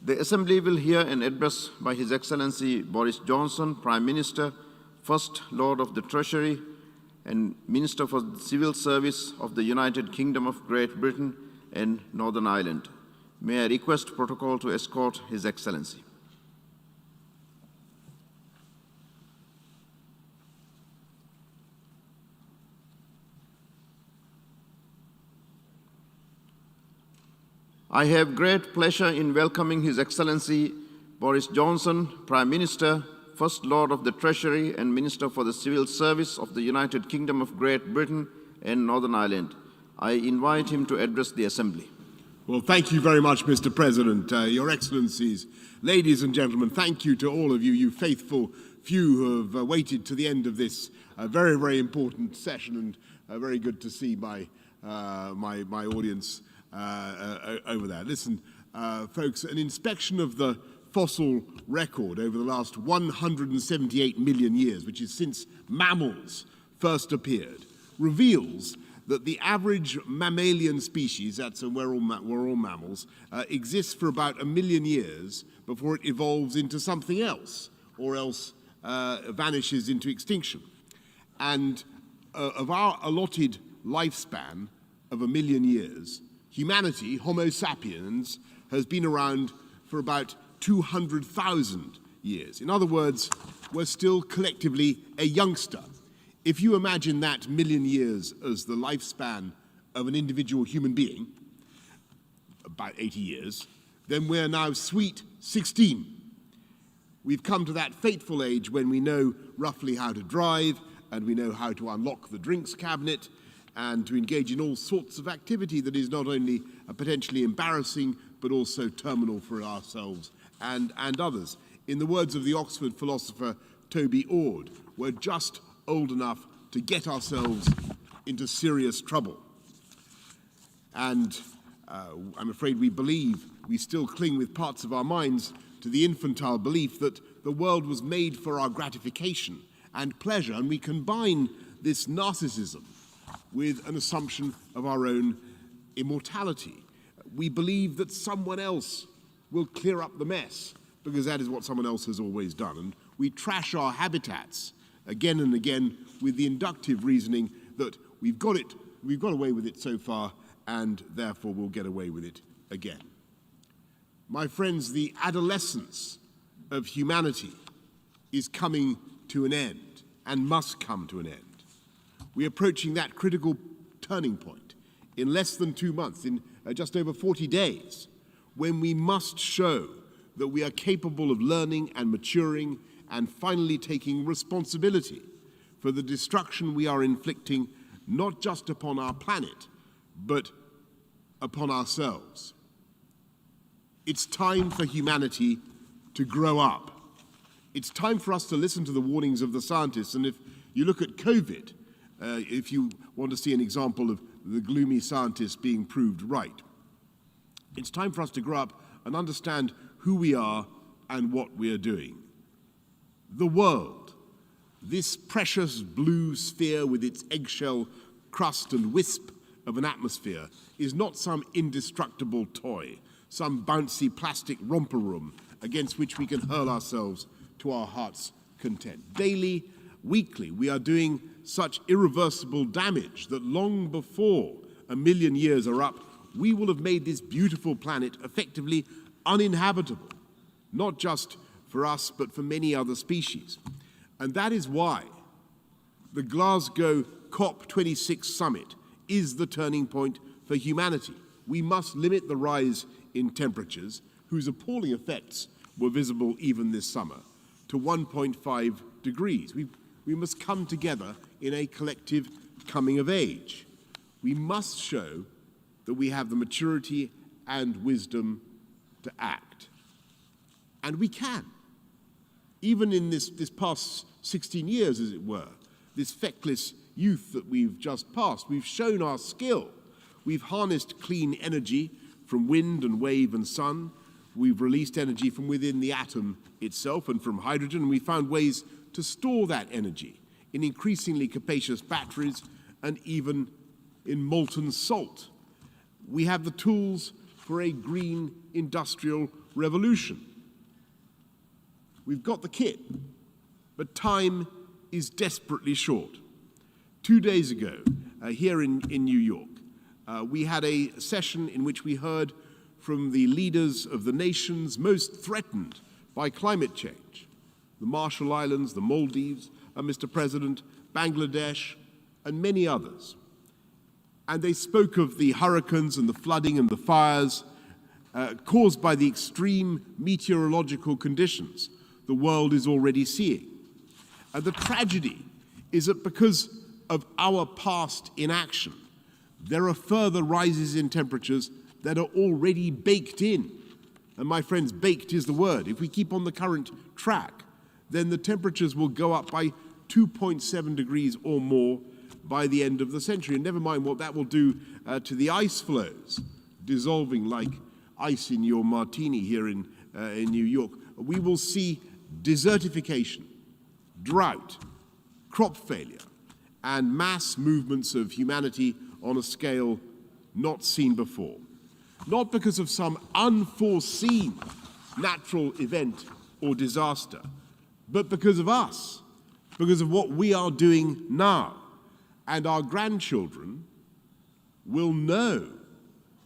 The Assembly will hear an address by His Excellency Boris Johnson, Prime Minister, First Lord of the Treasury, and Minister for the Civil Service of the United Kingdom of Great Britain and Northern Ireland. May I request protocol to escort His Excellency. I have great pleasure in welcoming His Excellency Boris Johnson, Prime Minister, First Lord of the Treasury and Minister for the Civil Service of the United Kingdom of Great Britain and Northern Ireland. I invite him to address the Assembly. Well, thank you very much, Mr. President. Your Excellencies, ladies and gentlemen, thank you to all of you, you faithful few who have waited to the end of this very, very important session, and very good to see my audience over there. Listen, folks, an inspection of the fossil record over the last 178 million years, which is since mammals first appeared, reveals that the average mammalian species, that's we're all mammals, exists for about 1 million years before it evolves into something else, or else vanishes into extinction. And of our allotted lifespan of 1 million years, humanity, Homo sapiens, has been around for about 200,000 years. In other words, we're still collectively a youngster. If you imagine that 1 million years as the lifespan of an individual human being, about 80 years, then we're now sweet 16. We've come to that fateful age when we know roughly how to drive, and we know how to unlock the drinks cabinet, and to engage in all sorts of activity that is not only potentially embarrassing, but also terminal for ourselves and others. In the words of the Oxford philosopher Toby Ord, we're just old enough to get ourselves into serious trouble. And I'm afraid we still cling with parts of our minds to the infantile belief that the world was made for our gratification and pleasure, and we combine this narcissism with an assumption of our own immortality. We believe that someone else will clear up the mess, because that is what someone else has always done. And we trash our habitats again and again with the inductive reasoning that we've got away with it so far, and therefore we'll get away with it again. My friends, the adolescence of humanity is coming to an end, and must come to an end. We're approaching that critical turning point in less than 2 months, in just over 40 days, when we must show that we are capable of learning and maturing and finally taking responsibility for the destruction we are inflicting, not just upon our planet, but upon ourselves. It's time for humanity to grow up. It's time for us to listen to the warnings of the scientists. And if you look at COVID, if you want to see an example of the gloomy scientists being proved right, it's time for us to grow up and understand who we are and what we are doing. The world, this precious blue sphere with its eggshell crust and wisp of an atmosphere, is not some indestructible toy, some bouncy plastic romper room against which we can hurl ourselves to our heart's content. Daily, weekly, we are doing such irreversible damage that long before 1 million years are up, we will have made this beautiful planet effectively uninhabitable, not just for us, but for many other species. And that is why the Glasgow COP26 summit is the turning point for humanity. We must limit the rise in temperatures, whose appalling effects were visible even this summer, to 1.5 degrees. We must come together in a collective coming of age. We must show that we have the maturity and wisdom to act. And we can. Even in this past 16 years, as it were, this feckless youth that we've just passed, we've shown our skill. We've harnessed clean energy from wind and wave and sun. We've released energy from within the atom itself and from hydrogen, and we found ways to store that energy in increasingly capacious batteries and even in molten salt. We have the tools for a green industrial revolution. We've got the kit, but time is desperately short. 2 days ago, here in New York, we had a session in which we heard from the leaders of the nations most threatened by climate change, the Marshall Islands, the Maldives, Mr. President, Bangladesh, and many others. And they spoke of the hurricanes and the flooding and the fires caused by the extreme meteorological conditions the world is already seeing. And the tragedy is that because of our past inaction, there are further rises in temperatures that are already baked in. And my friends, baked is the word. If we keep on the current track, then the temperatures will go up by 2.7 degrees or more by the end of the century. And never mind what that will do to the ice flows, dissolving like ice in your martini here in New York. We will see desertification, drought, crop failure, and mass movements of humanity on a scale not seen before. Not because of some unforeseen natural event or disaster, but because of us, because of what we are doing now. And our grandchildren will know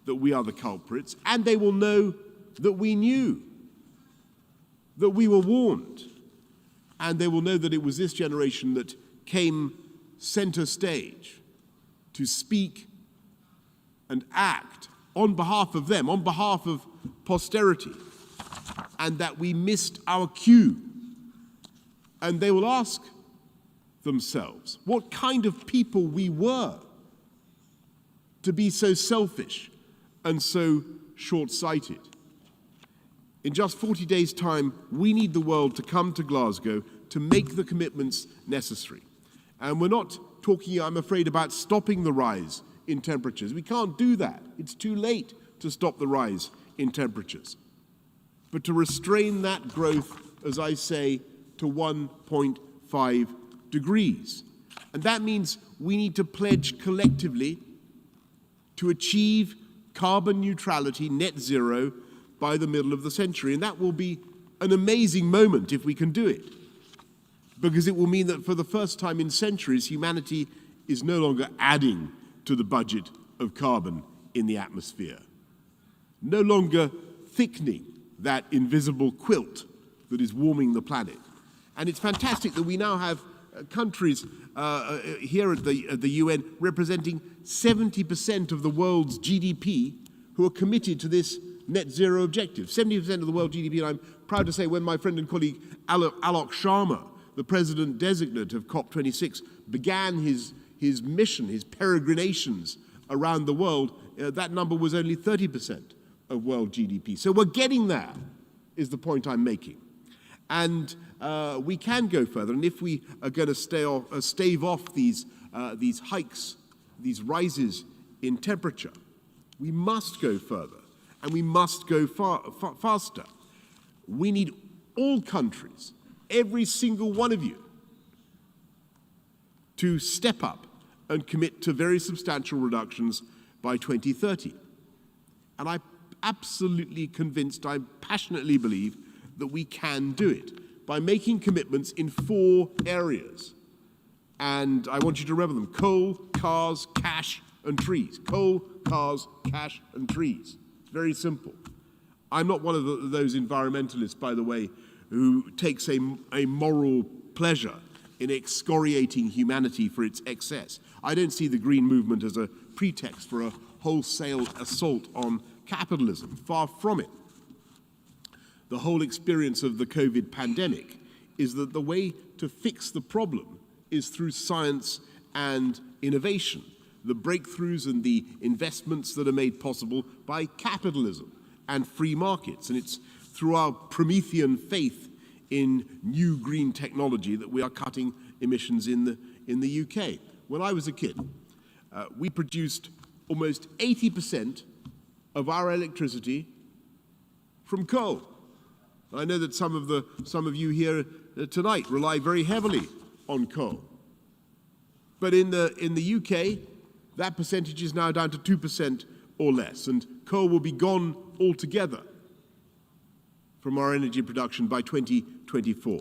that we are the culprits, and they will know that we knew, that we were warned, and they will know that it was this generation that came center stage to speak and act on behalf of them, on behalf of posterity, and that we missed our cue. And they will ask themselves what kind of people we were to be so selfish and so short-sighted. In just 40 days' time, we need the world to come to Glasgow to make the commitments necessary. And we're not talking, I'm afraid, about stopping the rise in temperatures. We can't do that. It's too late to stop the rise in temperatures. But to restrain that growth, as I say, to 1.5 degrees. And that means we need to pledge collectively to achieve carbon neutrality, net zero, by the middle of the century. And that will be an amazing moment if we can do it, because it will mean that for the first time in centuries, humanity is no longer adding to the budget of carbon in the atmosphere, no longer thickening that invisible quilt that is warming the planet. And it's fantastic that we now have countries here at the UN representing 70% of the world's GDP who are committed to this net zero objective. 70% of the world GDP, and I'm proud to say when my friend and colleague Alok Sharma, the president-designate of COP26, began his mission, his peregrinations around the world, that number was only 30% of world GDP. So we're getting there, is the point I'm making. And we can go further, and if we are going to stave off these hikes, these rises in temperature, we must go further, and we must go faster. We need all countries, every single one of you, to step up and commit to very substantial reductions by 2030. And I'm absolutely convinced, I passionately believe, that we can do it by making commitments in 4 areas. And I want you to remember them: coal, cars, cash, and trees. Coal, cars, cash, and trees. It's very simple. I'm not one of those environmentalists, by the way, who takes a moral pleasure in excoriating humanity for its excess. I don't see the green movement as a pretext for a wholesale assault on capitalism. Far from it. The whole experience of the COVID pandemic is that the way to fix the problem is through science and innovation, the breakthroughs and the investments that are made possible by capitalism and free markets. And it's through our Promethean faith in new green technology that we are cutting emissions in the UK. When I was a kid, we produced almost 80% of our electricity from coal. I know that some of you here tonight rely very heavily on coal. But in the UK, that percentage is now down to 2% or less, and coal will be gone altogether from our energy production by 2024.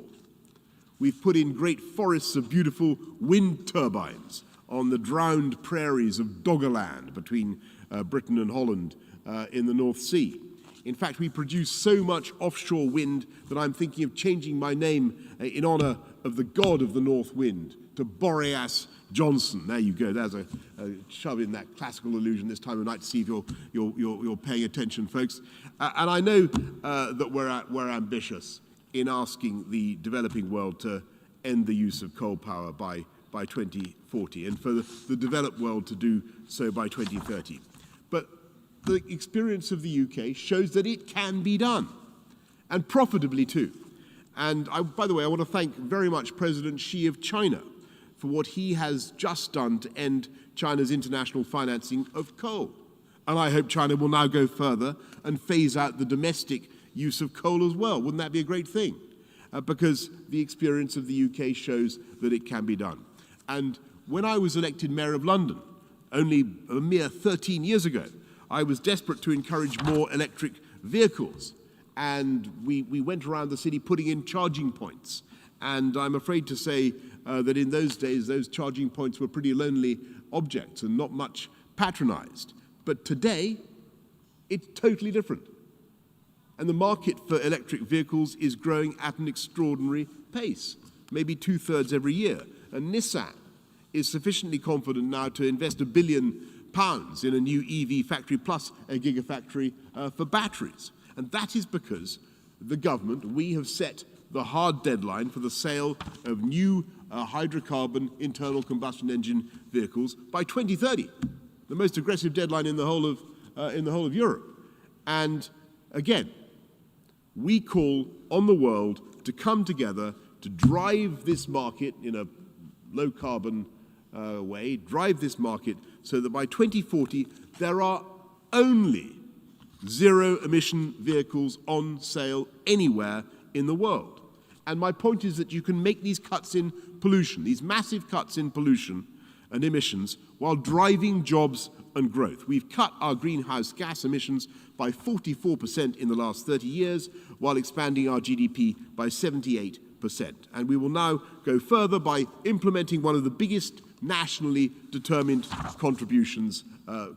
We've put in great forests of beautiful wind turbines on the drowned prairies of Doggerland between Britain and Holland in the North Sea. In fact, we produce so much offshore wind that I'm thinking of changing my name in honor of the god of the North Wind to Boris Johnson. There you go. There's a shove in that classical allusion this time of night to see if you're paying attention, folks. And I know that we're ambitious in asking the developing world to end the use of coal power by 2040, and for the developed world to do so by 2030. But the experience of the UK shows that it can be done, and profitably too. And by the way, I want to thank very much President Xi of China for what he has just done to end China's international financing of coal. And I hope China will now go further and phase out the domestic use of coal as well. Wouldn't that be a great thing? Because the experience of the UK shows that it can be done. And when I was elected Mayor of London, only a mere 13 years ago, I was desperate to encourage more electric vehicles. And we went around the city putting in charging points. And I'm afraid to say that in those days, those charging points were pretty lonely objects and not much patronized. But today, it's totally different. And the market for electric vehicles is growing at an extraordinary pace, maybe 2/3 every year. And Nissan is sufficiently confident now to invest £1 billion in a new EV factory plus a gigafactory for batteries. And that is because the government, we have set the hard deadline for the sale of new hydrocarbon internal combustion engine vehicles by 2030, the most aggressive deadline in the whole of Europe. And again, we call on the world to come together to drive this market in a low-carbon way, drive this market so that by 2040 there are only zero-emission vehicles on sale anywhere in the world. And my point is that you can make these cuts in pollution, these massive cuts in pollution and emissions, while driving jobs and growth. We've cut our greenhouse gas emissions by 44% in the last 30 years, while expanding our GDP by 78%. And we will now go further by implementing one of the biggest nationally determined contributions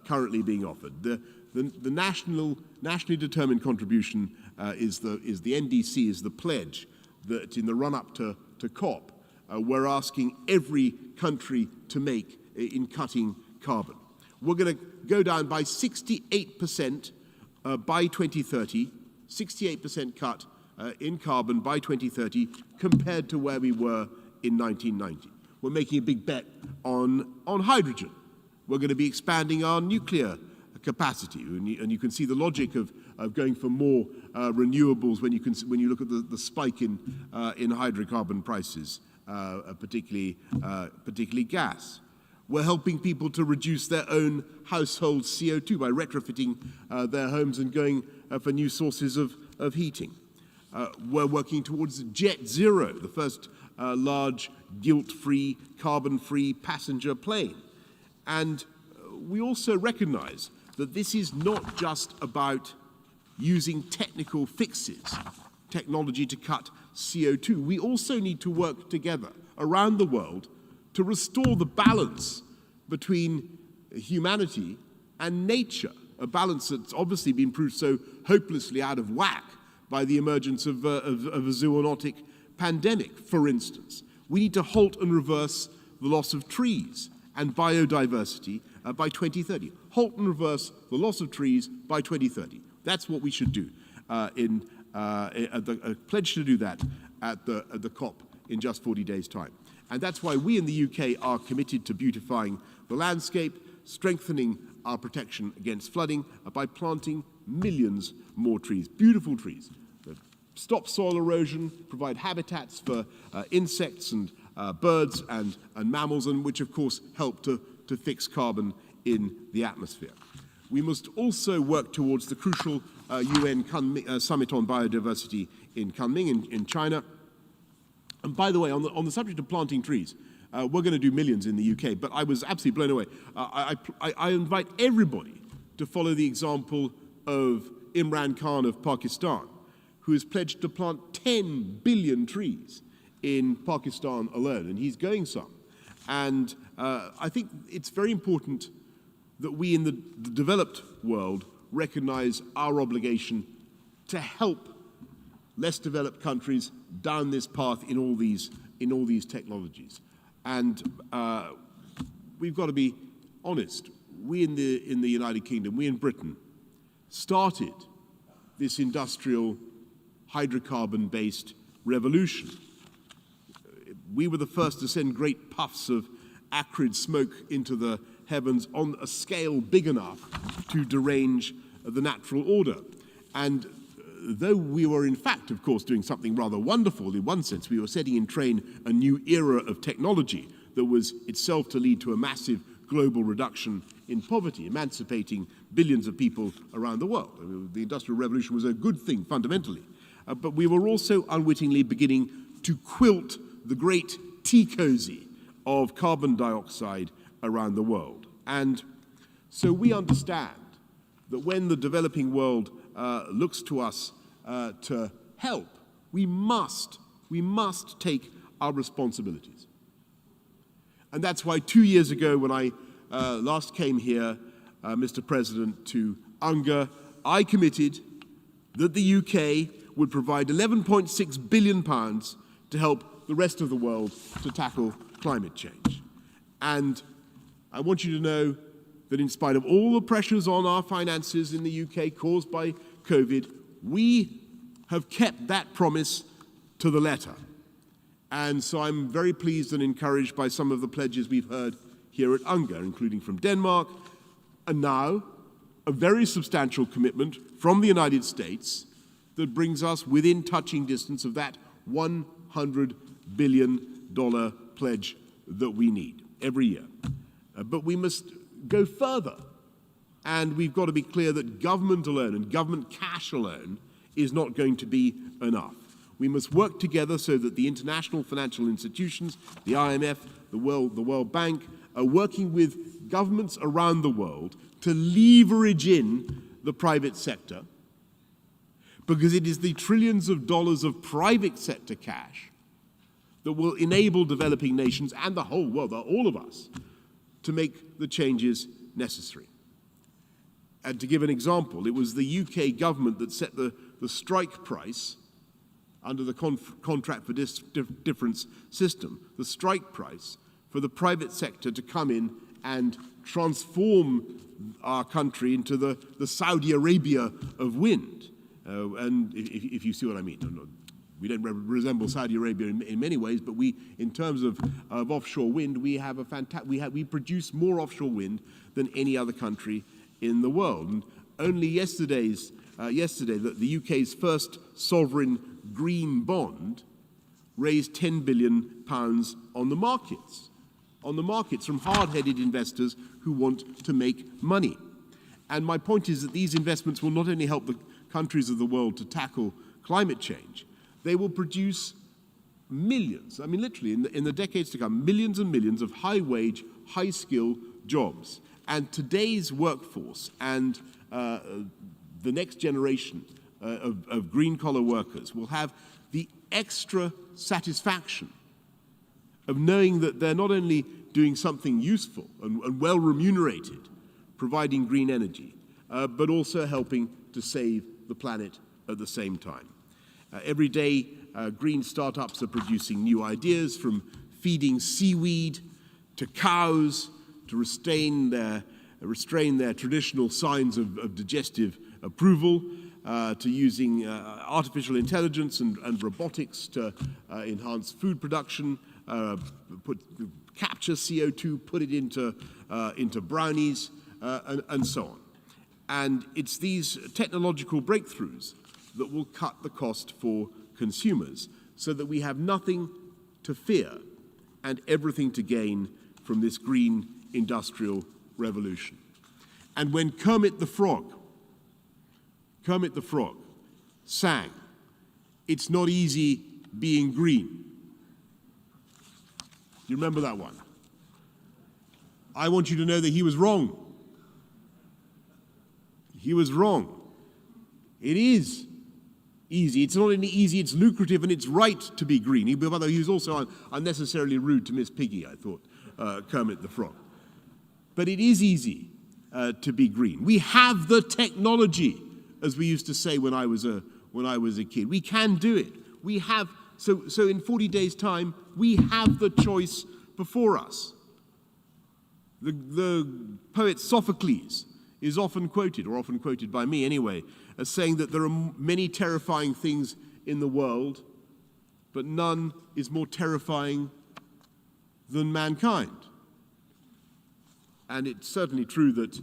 currently being offered. The nationally determined contribution is the NDC, is the pledge that in the run-up to COP, we're asking every country to make in cutting carbon. We're going to go down by 68% by 2030, 68% cut in carbon by 2030 compared to where we were in 1990. We're making a big bet on hydrogen. We're going to be expanding our nuclear capacity, and you can see the logic of going for more renewables when you look at the spike in hydrocarbon prices, particularly gas. We're helping people to reduce their own household CO2 by retrofitting their homes and going for new sources of heating. We're working towards Jet Zero, the first large guilt-free, carbon-free passenger plane. And we also recognize that this is not just about using technical fixes, technology to cut CO2. We also need to work together around the world to restore the balance between humanity and nature, a balance that's obviously been proved so hopelessly out of whack by the emergence of a zoonotic pandemic, for instance. We need to halt and reverse the loss of trees and biodiversity by 2030. Halt and reverse the loss of trees by 2030. That's what we should do. A pledge to do that at the COP in just 40 days' time. And that's why we in the UK are committed to beautifying the landscape, strengthening our protection against flooding by planting millions more trees, beautiful trees that stop soil erosion, provide habitats for insects and birds and mammals, and which of course help to fix carbon in the atmosphere. We must also work towards the crucial UN Summit on Biodiversity in Kunming in China. And by the way, on the subject of planting trees, we're going to do millions in the UK, but I was absolutely blown away. I invite everybody to follow the example of Imran Khan of Pakistan, who has pledged to plant 10 billion trees in Pakistan alone, and he's going some. And I think it's very important that we in the developed world recognize our obligation to help less developed countries down this path in all these technologies. And we've got to be honest. We in the United Kingdom, we in Britain, started this industrial hydrocarbon-based revolution. We were the first to send great puffs of acrid smoke into the heavens on a scale big enough to derange the natural order. And though we were in fact, of course, doing something rather wonderful in one sense, we were setting in train a new era of technology that was itself to lead to a massive global reduction in poverty, emancipating billions of people around the world. I mean, the Industrial Revolution was a good thing fundamentally, but we were also unwittingly beginning to quilt the great tea cozy of carbon dioxide around the world. And so we understand that when the developing world looks to us to help, we must take our responsibilities. And that's why 2 years ago, when I last came here, Mr. President, to UNGA, I committed that the UK would provide £11.6 billion to help the rest of the world to tackle climate change. And I want you to know that in spite of all the pressures on our finances in the UK caused by COVID, we have kept that promise to the letter. And so I'm very pleased and encouraged by some of the pledges we've heard here at UNGA, including from Denmark, and now a very substantial commitment from the United States that brings us within touching distance of that $100 billion pledge that we need every year. But we must go further, and we've got to be clear that government alone and government cash alone is not going to be enough. We must work together so that the international financial institutions, the IMF, the World Bank, are working with governments around the world to leverage in the private sector, because it is the trillions of dollars of private sector cash that will enable developing nations and the whole world, all of us, to make the changes necessary. And to give an example, it was the UK government that set the strike price under the contract for difference system, the strike price for the private sector to come in and transform our country into the Saudi Arabia of wind. And if you see what I mean. We don't resemble Saudi Arabia in many ways, but we, in terms of offshore wind, we produce more offshore wind than any other country in the world. And only yesterday, the UK's first sovereign green bond raised £10 billion on the markets from hard-headed investors who want to make money. And my point is that these investments will not only help the countries of the world to tackle climate change, they will produce millions, I mean literally in the decades to come, millions and millions of high-wage, high-skill jobs. And today's workforce and the next generation of green-collar workers will have the extra satisfaction of knowing that they're not only doing something useful and well remunerated, providing green energy, but also helping to save the planet at the same time. Every day, green startups are producing new ideas, from feeding seaweed to cows to restrain their traditional signs of digestive approval, to using artificial intelligence and robotics to enhance food production, capture CO2, put it into brownies, and so on. And it's these technological breakthroughs that will cut the cost for consumers, so that we have nothing to fear and everything to gain from this green industrial revolution. And when Kermit the Frog sang, "It's not easy being green." You remember that one? I want you to know that he was wrong. he was wrong. It is easy. It's not only easy, it's lucrative, and it's right to be green. Although he was also unnecessarily rude to Miss Piggy, I thought, Kermit the Frog. But it is easy to be green. We have the technology, as we used to say when I was a kid. We can do it. We have, so in 40 days' time, we have the choice before us. The poet Sophocles is often quoted by me anyway, as saying that there are many terrifying things in the world, but none is more terrifying than mankind. And it's certainly true that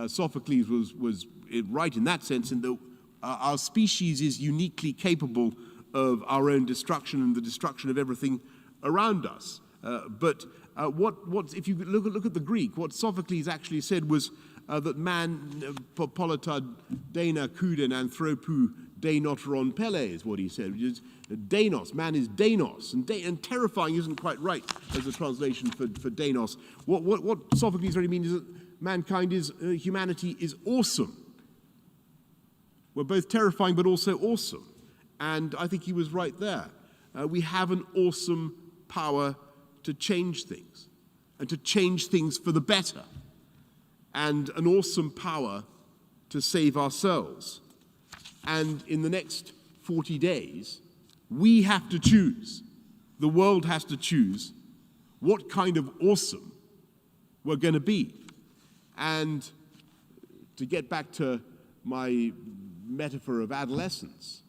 Sophocles was right in that sense, in that our species is uniquely capable of our own destruction and the destruction of everything around us. But if you look at the Greek, what Sophocles actually said was that man, polita dena kouden anthropou deinoteron pele, is what he said, which is Denos, man is Denos, and terrifying isn't quite right as a translation for Denos. What Sophocles really means is that mankind humanity is awesome. We're both terrifying but also awesome. And I think he was right there. We have an awesome power to change things, and to change things for the better, and an awesome power to save ourselves. And in the next 40 days, we have to choose, the world has to choose, what kind of awesome we're going to be. And to get back to my metaphor of adolescence,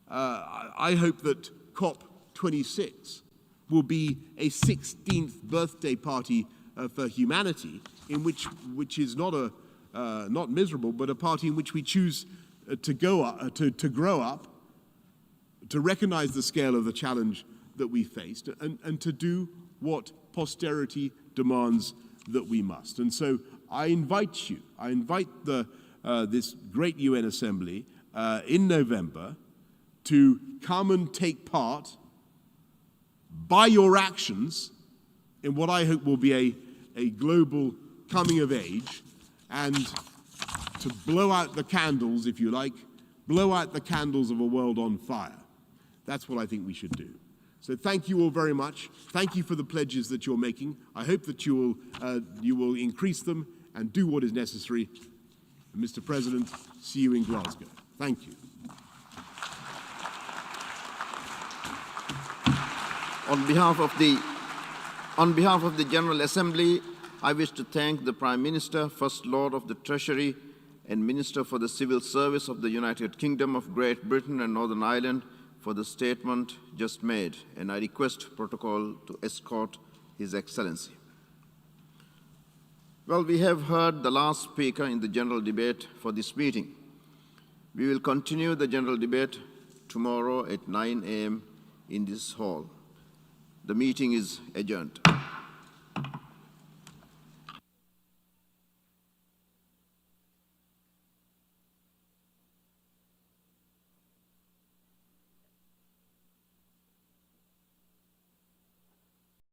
I hope that COP26 will be a 16th birthday party for humanity, in which is not miserable, but a party in which we choose to grow up, to recognize the scale of the challenge that we faced, and to do what posterity demands that we must. And so I invite this great UN Assembly in November to come and take part by your actions in what I hope will be a global coming of age, and to blow out the candles, if you like, blow out the candles of a world on fire. That's what I think we should do. So thank you all very much. Thank you for the pledges that you're making. I hope that you will increase them and do what is necessary. And Mr. President, see you in Glasgow. Thank you. On behalf of the General Assembly, I wish to thank the Prime Minister, First Lord of the Treasury, and Minister for the Civil Service of the United Kingdom of Great Britain and Northern Ireland for the statement just made, and I request protocol to escort His Excellency. Well, we have heard the last speaker in the general debate for this meeting. We will continue the general debate tomorrow at 9 a.m. in this hall. The meeting is adjourned.